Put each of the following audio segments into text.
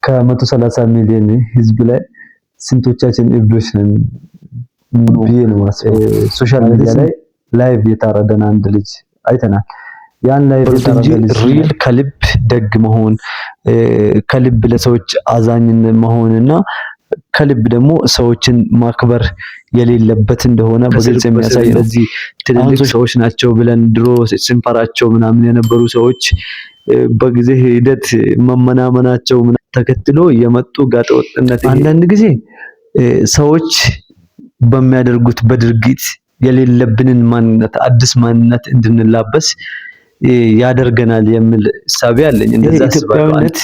ከ130 ሚሊዮን ህዝብ ላይ ስንቶቻችን እብዶች ነን ብዬ ነው የማስበው። ሶሻል ሚዲያ ላይ ላይቭ የታረደን አንድ ልጅ አይተናል። ያን ላይቭ የታረደን ልጅ ሪል ከልብ ደግ መሆን፣ ከልብ ለሰዎች አዛኝ መሆንና ከልብ ደግሞ ሰዎችን ማክበር የሌለበት እንደሆነ በግልጽ የሚያሳይ ነው። እዚህ ትልልቅ ሰዎች ናቸው ብለን ድሮ ስንፈራቸው ምናምን የነበሩ ሰዎች በጊዜ ሂደት መመናመናቸው ተከትሎ የመጡ ጋጠወጥነት አንዳንድ ጊዜ ሰዎች በሚያደርጉት በድርጊት የሌለብንን ማንነት አዲስ ማንነት እንድንላበስ ያደርገናል የሚል እሳቤ አለኝ። እንደዛ ኢትዮጵያዊነት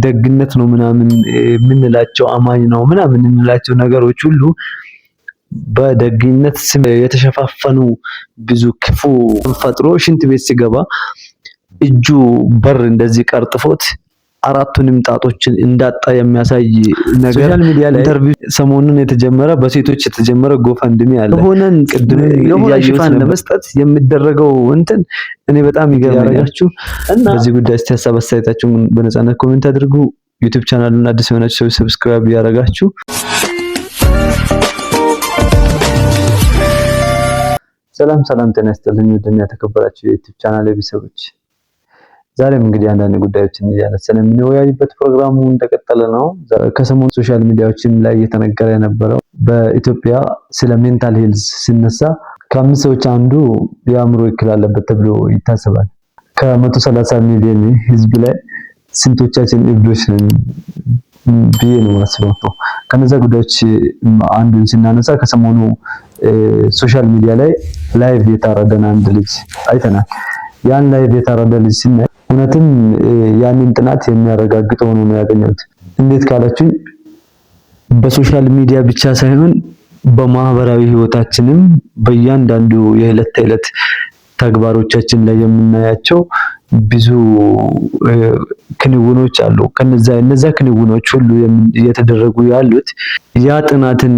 ደግነት ነው ምናምን የምንላቸው አማኝ ነው ምናምን የምንላቸው ነገሮች ሁሉ በደግነት ስም የተሸፋፈኑ ብዙ ክፉ ፈጥሮ ሽንት ቤት ሲገባ እጁ በር እንደዚህ ቀርጥፎት አራቱንም ጣቶችን እንዳጣ የሚያሳይ ነገር ሶሻል ሚዲያ ላይ ኢንተርቪው ሰሞኑን የተጀመረ በሴቶች የተጀመረ ጎፈንድሚ አለ። ሆነን ቅድም ያሽፋን ለመስጠት የሚደረገው እንትን እኔ በጣም ይገርማችሁ እና በዚህ ጉዳይ እስቲ ሀሳብ አስተያየታችሁን በነፃነት ኮሜንት አድርጉ። ዩቲዩብ ቻናሉን አዲስ የሆናችሁ ሰዎች ሰብስክራይብ ያደርጋችሁ። ሰላም ጤና ይስጥልኝ። ወደኛ የተከበራችሁ የዩቲዩብ ቻናል ቤተሰቦች ዛሬም እንግዲህ አንዳንድ ጉዳዮችን እያነሳን የምንወያይበት ፕሮግራሙ እንደቀጠለ ነው። ከሰሞኑ ሶሻል ሚዲያዎችም ላይ እየተነገረ የነበረው በኢትዮጵያ ስለ ሜንታል ሄልዝ ሲነሳ ከአምስት ሰዎች አንዱ የአእምሮ እክል አለበት ተብሎ ይታሰባል። ከ130 ሚሊዮን ህዝብ ላይ ስንቶቻችን እብዶች ነን ብዬ ነው የማስበው። ከነዛ ጉዳዮች አንዱን ስናነሳ ከሰሞኑ ሶሻል ሚዲያ ላይ ላይቭ የታረደን አንድ ልጅ አይተናል። ያን ላይቭ የታረደ ልጅ ሲናይ እውነትም ያንን ጥናት የሚያረጋግጥ ሆኖ ነው ያገኘሁት። እንዴት ካላችሁኝ በሶሻል ሚዲያ ብቻ ሳይሆን በማህበራዊ ህይወታችንም በእያንዳንዱ የዕለት ተዕለት ተግባሮቻችን ላይ የምናያቸው ብዙ ክንውኖች አሉ። እነዛ ክንውኖች ሁሉ እየተደረጉ ያሉት ያ ጥናትን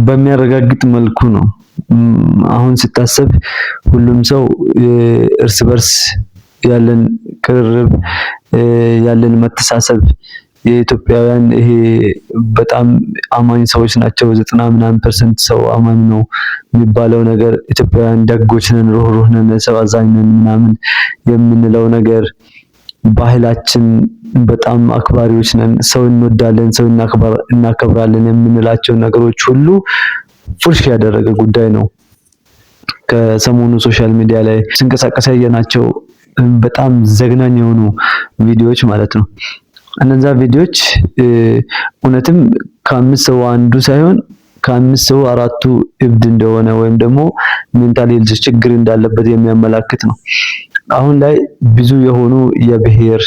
በሚያረጋግጥ መልኩ ነው። አሁን ሲታሰብ ሁሉም ሰው እርስ በርስ ያለን ቅርርብ ያለን መተሳሰብ የኢትዮጵያውያን ይሄ በጣም አማኝ ሰዎች ናቸው። 90% ሰው አማኝ ነው የሚባለው ነገር ኢትዮጵያውያን ደጎች ነን፣ ሩህሩህ ነን፣ ሰው አዛኝ ነን ምናምን የምንለው ነገር ባህላችን በጣም አክባሪዎች ነን፣ ሰው እንወዳለን፣ ሰው እናከብራለን የምንላቸው ነገሮች ሁሉ ፉርሽ ያደረገ ጉዳይ ነው። ከሰሞኑ ሶሻል ሚዲያ ላይ ሲንቀሳቀስ ያየናቸው በጣም ዘግናኝ የሆኑ ቪዲዮዎች ማለት ነው። እነዛ ቪዲዮዎች እውነትም ከአምስት ሰው አንዱ ሳይሆን ከአምስት ሰው አራቱ እብድ እንደሆነ ወይም ደግሞ ሜንታል ሄልዝ ችግር እንዳለበት የሚያመላክት ነው። አሁን ላይ ብዙ የሆኑ የብሔር፣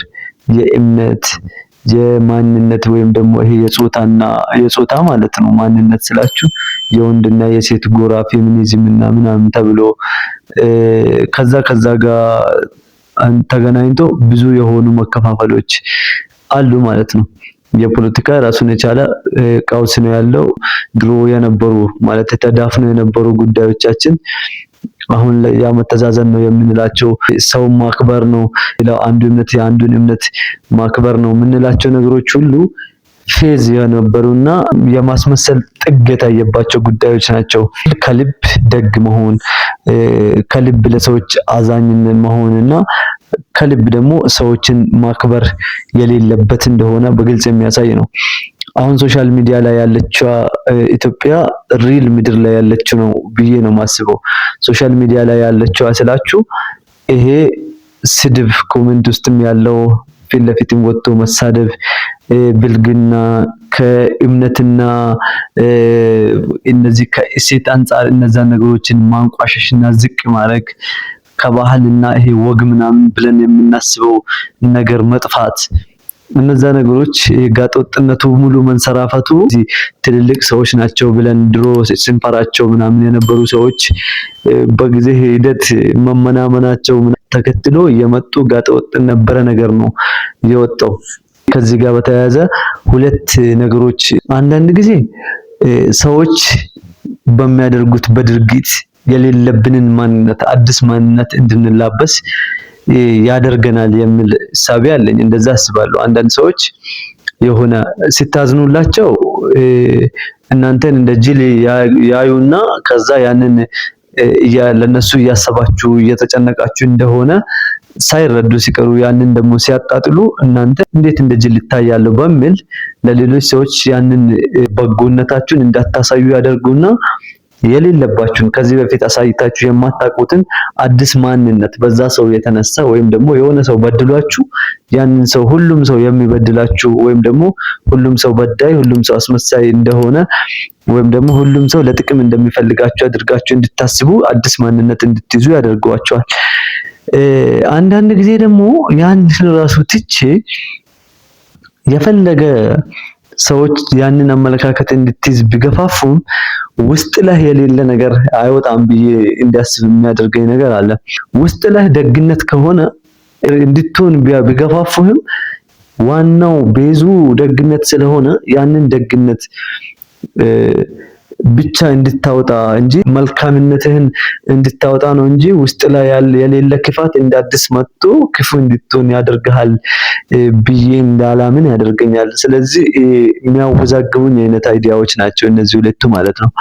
የእምነት፣ የማንነት ወይም ደግሞ ይሄ የጾታ ማለት ነው። ማንነት ስላችሁ የወንድና የሴት ጎራ ፌሚኒዝም እና ምናምን ተብሎ ከዛ ጋር ተገናኝቶ ብዙ የሆኑ መከፋፈሎች አሉ ማለት ነው። የፖለቲካ ራሱን የቻለ ቀውስ ነው ያለው። ድሮ የነበሩ ማለት ተዳፍነው የነበሩ ጉዳዮቻችን አሁን ላይ ያ መተዛዘን ነው የምንላቸው፣ ሰው ማክበር ነው፣ ሌላው አንዱ እምነት የአንዱን እምነት ማክበር ነው የምንላቸው ነገሮች ሁሉ ፌዝ የነበሩና የማስመሰል ጥግ የታየባቸው ጉዳዮች ናቸው። ከልብ ደግ መሆን፣ ከልብ ለሰዎች አዛኝ መሆንና ከልብ ደግሞ ሰዎችን ማክበር የሌለበት እንደሆነ በግልጽ የሚያሳይ ነው። አሁን ሶሻል ሚዲያ ላይ ያለችው ኢትዮጵያ ሪል ምድር ላይ ያለችው ነው ብዬ ነው የማስበው። ሶሻል ሚዲያ ላይ ያለችው ስላችሁ ይሄ ስድብ ኮሜንት ውስጥም ያለው ፊት ለፊትም ወጥቶ መሳደብ፣ ብልግና ከእምነትና እነዚህ ከእሴት አንፃር እነዛ ነገሮችን ማንቋሸሽና ዝቅ ማድረግ ከባህልና ይሄ ወግ ምናምን ብለን የምናስበው ነገር መጥፋት፣ እነዛ ነገሮች ጋጠወጥነቱ ሙሉ መንሰራፋቱ ትልልቅ ሰዎች ናቸው ብለን ድሮ ስንፈራቸው ምናምን የነበሩ ሰዎች በጊዜ ሂደት መመናመናቸው ተከትሎ የመጡ ጋጠወጥ ነበረ ነገር ነው የወጣው። ከዚህ ጋር በተያያዘ ሁለት ነገሮች አንዳንድ ጊዜ ሰዎች በሚያደርጉት በድርጊት የሌለብንን ማንነት አዲስ ማንነት እንድንላበስ ያደርገናል የሚል እሳቤ አለኝ። እንደዛ አስባለሁ። አንዳንድ ሰዎች የሆነ ሲታዝኑላቸው እናንተን እንደ ጅል ያዩና ከዛ ያንን ለነሱ እያሰባችሁ እየተጨነቃችሁ እንደሆነ ሳይረዱ ሲቀሩ ያንን ደግሞ ሲያጣጥሉ እናንተ እንዴት እንደ ጅል ይታያሉ በሚል ለሌሎች ሰዎች ያንን በጎነታችሁን እንዳታሳዩ ያደርጉና የሌለባችሁን ከዚህ በፊት አሳይታችሁ የማታውቁትን አዲስ ማንነት በዛ ሰው የተነሳ ወይም ደግሞ የሆነ ሰው በድሏችሁ ያንን ሰው ሁሉም ሰው የሚበድላችሁ ወይም ደግሞ ሁሉም ሰው በዳይ ሁሉም ሰው አስመሳይ እንደሆነ ወይም ደግሞ ሁሉም ሰው ለጥቅም እንደሚፈልጋችሁ አድርጋችሁ እንድታስቡ አዲስ ማንነት እንድትይዙ ያደርጓቸዋል። አንዳንድ ጊዜ ደግሞ ያንን ራሱ ትቼ የፈለገ ሰዎች ያንን አመለካከት እንድትይዝ ቢገፋፉም ውስጥ ላይ የሌለ ነገር አይወጣም ብዬ እንዲያስብ የሚያደርገኝ ነገር አለ። ውስጥ ላይ ደግነት ከሆነ እንድትሆን ቢገፋፉህም ዋናው ቤዙ ደግነት ስለሆነ ያንን ደግነት ብቻ እንድታወጣ እንጂ መልካምነትህን እንድታወጣ ነው እንጂ ውስጥ ላይ የሌለ ክፋት እንደ አዲስ መጥቶ ክፉ እንድትሆን ያደርግሃል ብዬ እንዳላምን ያደርገኛል። ስለዚህ የሚያወዛግቡኝ አይነት አይዲያዎች ናቸው እነዚህ ሁለቱ ማለት ነው።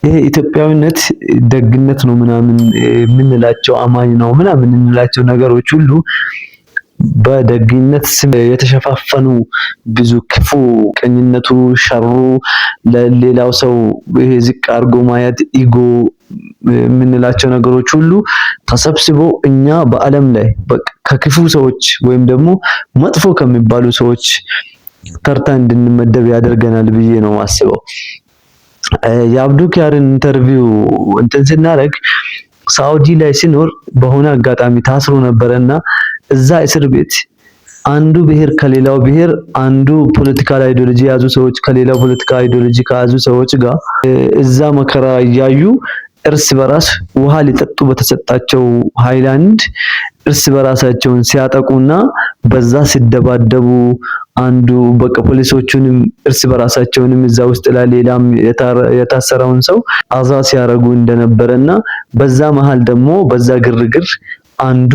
ይሄ ኢትዮጵያዊነት ደግነት ነው ምናምን የምንላቸው አማኝ ነው ምናምን የምንላቸው ነገሮች ሁሉ በደግነት ስም የተሸፋፈኑ ብዙ ክፉ ቀኝነቱ ሸሩ ለሌላው ሰው ይሄ ዝቅ አድርጎ ማየት ኢጎ የምንላቸው ነገሮች ሁሉ ተሰብስቦ እኛ በዓለም ላይ ከክፉ ሰዎች ወይም ደግሞ መጥፎ ከሚባሉ ሰዎች ተርታ እንድንመደብ ያደርገናል ብዬ ነው የማስበው። የአብዱኪያርን ኢንተርቪው እንትን ስናደርግ ሳውዲ ላይ ሲኖር በሆነ አጋጣሚ ታስሮ ነበርና እዛ እስር ቤት አንዱ ብሔር ከሌላው ብሔር አንዱ ፖለቲካል አይዲዮሎጂ ያዙ ሰዎች ከሌላው ፖለቲካል አይዲዮሎጂ ከያዙ ሰዎች ጋር እዛ መከራ እያዩ እርስ በራስ ውሃ ሊጠጡ በተሰጣቸው ሃይላንድ እርስ በራሳቸውን ሲያጠቁና በዛ ሲደባደቡ አንዱ በቃ ፖሊሶቹንም እርስ በራሳቸውንም እዛ ውስጥ ላይ ሌላም የታሰረውን ሰው አዛ ሲያረጉ እንደነበረና በዛ መሃል ደግሞ በዛ ግርግር አንዱ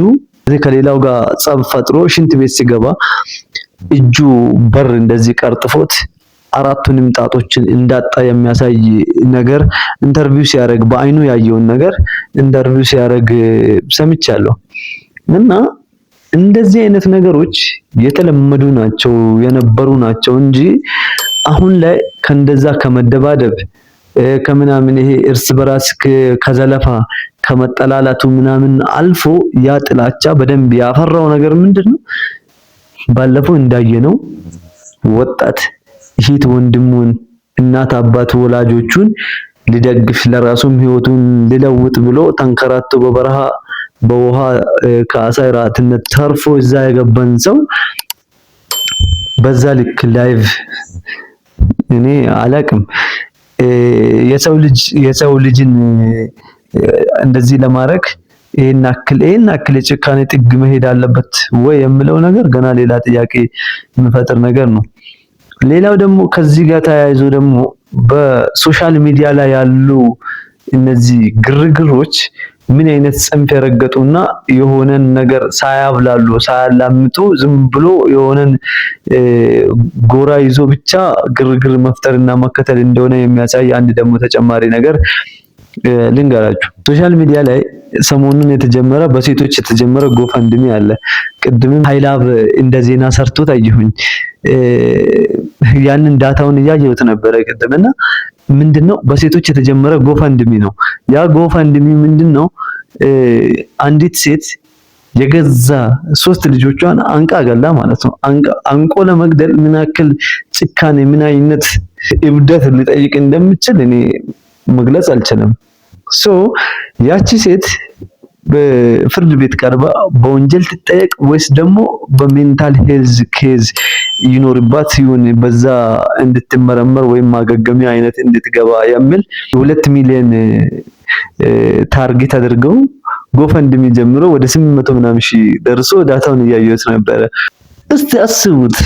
ከሌላው ጋር ጸብ ፈጥሮ ሽንት ቤት ሲገባ እጁ በር እንደዚህ ቀርጥፎት አራቱንም ጣቶችን እንዳጣ የሚያሳይ ነገር ኢንተርቪው ሲያደርግ በአይኑ ያየውን ነገር ኢንተርቪው ሲያደርግ ሰምቻለሁ። እና እንደዚህ አይነት ነገሮች የተለመዱ ናቸው የነበሩ ናቸው እንጂ አሁን ላይ ከእንደዛ ከመደባደብ ከምናምን ይሄ እርስ በራስ ከዘለፋ ከመጠላላቱ ምናምን አልፎ ያ ጥላቻ በደንብ ያፈራው ነገር ምንድነው? ባለፈው እንዳየነው ወጣት እህት ወንድሙን እናት አባት ወላጆቹን ሊደግፍ ለራሱም ህይወቱን ሊለውጥ ብሎ ተንከራቶ በበረሃ በውሃ ከአሳ ራትነት ተርፎ እዛ የገባን ሰው በዛ ልክ ላይቭ እኔ አላቅም የሰው ልጅን እንደዚህ ለማድረግ ይሄን አክል የጭካኔ ጥግ መሄድ አለበት ወይ የምለው ነገር ገና ሌላ ጥያቄ የሚፈጥር ነገር ነው። ሌላው ደግሞ ከዚህ ጋር ተያይዞ ደግሞ በሶሻል ሚዲያ ላይ ያሉ እነዚህ ግርግሮች ምን አይነት ጽንፍ የረገጡና የሆነን ነገር ሳያብላሉ ሳያላምጡ ዝም ብሎ የሆነን ጎራ ይዞ ብቻ ግርግር መፍጠርና መከተል እንደሆነ የሚያሳይ አንድ ደግሞ ተጨማሪ ነገር ልንገራችሁ። ሶሻል ሚዲያ ላይ ሰሞኑን የተጀመረ በሴቶች የተጀመረ ጎፈንድሚ አለ። ቅድምም ሃይላብ እንደ ዜና ሰርቶት አየሁኝ። ያንን ዳታውን እያየሁት ነበረ ቅድምና ምንድነው በሴቶች የተጀመረ ጎፈንድሚ ነው። ያ ጎፈንድሚ ምንድነው? አንዲት ሴት የገዛ 3 ልጆቿን አንቃ ገላ ማለት ነው። አንቆ ለመግደል ምን ያክል ጭካኔ ምን አይነት እብደት ሊጠይቅ እንደምችል እኔ መግለጽ አልችልም። ያቺ ሴት በፍርድ ቤት ቀርባ በወንጀል ትጠየቅ ወይስ ደግሞ በሜንታል ሄልዝ ኬዝ ይኖርባት ይሁን በዛ እንድትመረመር ወይም ማገገሚያ አይነት እንድትገባ የሚል 2 ሚሊዮን ታርጌት አድርገው ጎፈንድሚ ጀምሮ ወደ 800 ምናምን ሺህ ደርሶ ዳታውን እያየሁት ነበረ። እስቲ አስቡት።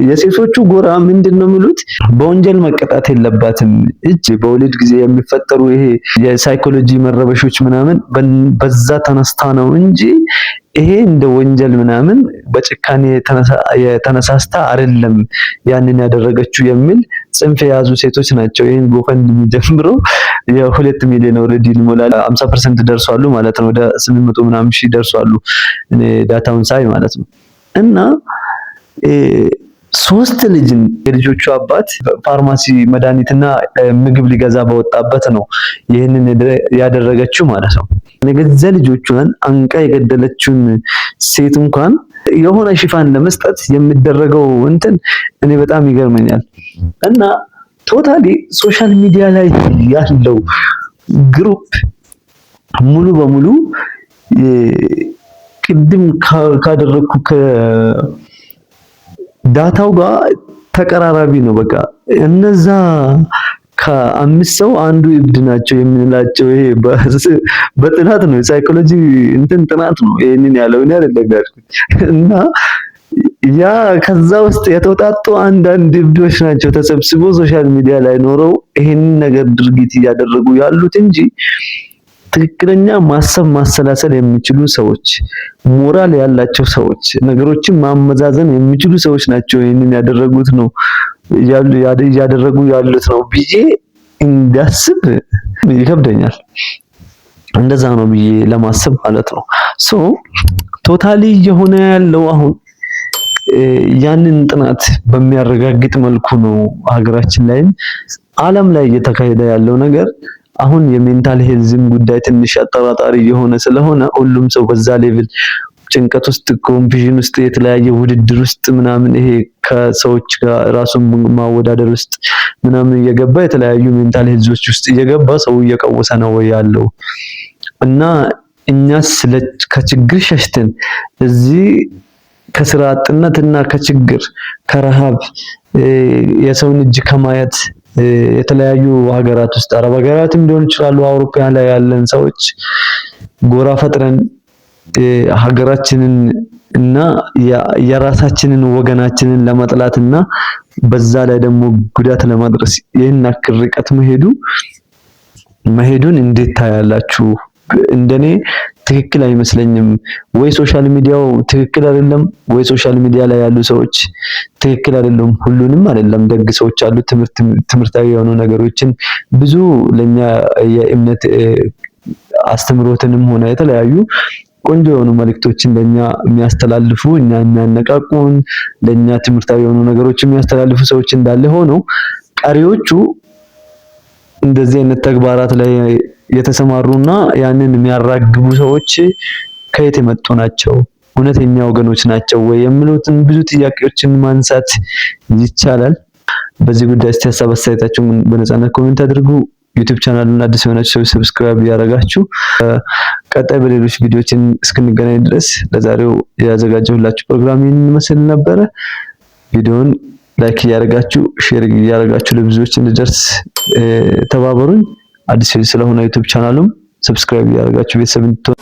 የሴቶቹ ጎራ ምንድነው የሚሉት? በወንጀል መቀጣት የለባትም እጅ በወሊድ ጊዜ የሚፈጠሩ ይሄ የሳይኮሎጂ መረበሾች ምናምን በዛ ተነስታ ነው እንጂ ይሄ እንደ ወንጀል ምናምን በጭካኔ የተነሳስታ አይደለም ያንን ያደረገችው የሚል ጽንፍ የያዙ ሴቶች ናቸው። ይሄን ጎፈንድሚ ጀምሮ የ2 ሚሊዮን ኦልሬዲ ሊሞላል 50% ደርሷሉ ማለት ነው። ወደ 800 ምናምን ሺህ ደርሷሉ እኔ ዳታውን ሳይ ማለት ነው። እና 3 ልጅን የልጆቹ አባት ፋርማሲ መድኃኒትና ምግብ ሊገዛ በወጣበት ነው ይህንን ያደረገችው ማለት ነው። የገዛ ልጆቿን አንቃ የገደለችውን ሴት እንኳን የሆነ ሽፋን ለመስጠት የሚደረገው እንትን እኔ በጣም ይገርመኛል። እና ቶታሊ ሶሻል ሚዲያ ላይ ያለው ግሩፕ ሙሉ በሙሉ ቅድም ካደረኩ ዳታው ጋር ተቀራራቢ ነው። በቃ እነዛ ከ5 ሰው አንዱ እብድ ናቸው የምንላቸው ይሄ በጥናት ነው፣ ሳይኮሎጂ እንትን ጥናት ነው ይሄንን ያለው እኔ አይደለም ያልኩት። እና ያ ከዛ ውስጥ የተውጣጡ አንዳንድ እብዶች ናቸው ተሰብስበው ሶሻል ሚዲያ ላይ ኖረው ይሄንን ነገር ድርጊት እያደረጉ ያሉት እንጂ ትክክለኛ ማሰብ ማሰላሰል የሚችሉ ሰዎች፣ ሞራል ያላቸው ሰዎች፣ ነገሮችን ማመዛዘን የሚችሉ ሰዎች ናቸው ይሄንን ያደረጉት ነው ያደረጉ ያሉት ነው ብዬ እንዳስብ ይከብደኛል። እንደዛ ነው ብዬ ለማሰብ ማለት ነው። ሶ ቶታሊ የሆነ ያለው አሁን ያንን ጥናት በሚያረጋግጥ መልኩ ነው ሀገራችን ላይም ዓለም ላይ እየተካሄደ ያለው ነገር። አሁን የሜንታል ሄልዝም ጉዳይ ትንሽ አጠራጣሪ የሆነ ስለሆነ ሁሉም ሰው በዛ ሌቭል ጭንቀት ውስጥ፣ ኮንፊዥን ውስጥ፣ የተለያየ ውድድር ውስጥ ምናምን ይሄ ከሰዎች ጋር ራሱን ማወዳደር ውስጥ ምናምን እየገባ የተለያዩ ሜንታል ሄልዞች ውስጥ እየገባ ሰው እየቀወሰ ነው ያለው። እና እኛስ ከችግር ሸሽተን እዚህ ከስራ አጥነትና ከችግር ከረሃብ የሰውን እጅ ከማየት የተለያዩ ሀገራት ውስጥ አረብ ሀገራትም ሊሆን ይችላሉ አውሮፓ ላይ ያለን ሰዎች ጎራ ፈጥረን ሀገራችንን እና የራሳችንን ወገናችንን ለመጥላትና በዛ ላይ ደግሞ ጉዳት ለማድረስ ይሄን አክል ርቀት መሄዱን እንዴት ታያላችሁ? እንደኔ ትክክል አይመስለኝም። ወይ ሶሻል ሚዲያው ትክክል አይደለም፣ ወይ ሶሻል ሚዲያ ላይ ያሉ ሰዎች ትክክል አይደለም። ሁሉንም አይደለም፣ ደግ ሰዎች አሉ፣ ትምህርታዊ የሆኑ ነገሮችን ብዙ ለኛ የእምነት አስተምሮትንም ሆነ የተለያዩ ቆንጆ የሆኑ መልእክቶችን ለኛ የሚያስተላልፉ እኛ የሚያነቃቁን ለኛ ትምህርታዊ የሆኑ ነገሮችን የሚያስተላልፉ ሰዎች እንዳለ ሆነው ቀሪዎቹ እንደዚህ አይነት ተግባራት ላይ የተሰማሩና ያንን የሚያራግቡ ሰዎች ከየት የመጡ ናቸው? እውነተኛ ወገኖች ናቸው ወይ የሚሉትን ብዙ ጥያቄዎችን ማንሳት ይቻላል። በዚህ ጉዳይ እስቲ ሀሳብ አስተያየታችሁን በነፃነት ኮሜንት አድርጉ። ዩቲዩብ ቻናሉን አዲስ የሆናችሁ ሰዎች ሰብስክራይብ ያደረጋችሁ ቀጣይ በሌሎች ቪዲዮዎችን እስክንገናኝ ድረስ ለዛሬው ያዘጋጀሁላችሁ ፕሮግራም ይህን መስል ነበረ። ቪዲዮውን ላይክ እያደረጋችሁ ሼር እያደረጋችሁ ለብዙዎች እንዲደርስ ተባበሩኝ። አዲስ ስለሆነ ዩቲዩብ ቻናሉም ሰብስክራይብ እያደረጋችሁ ቤተሰብ እንድትሆኑ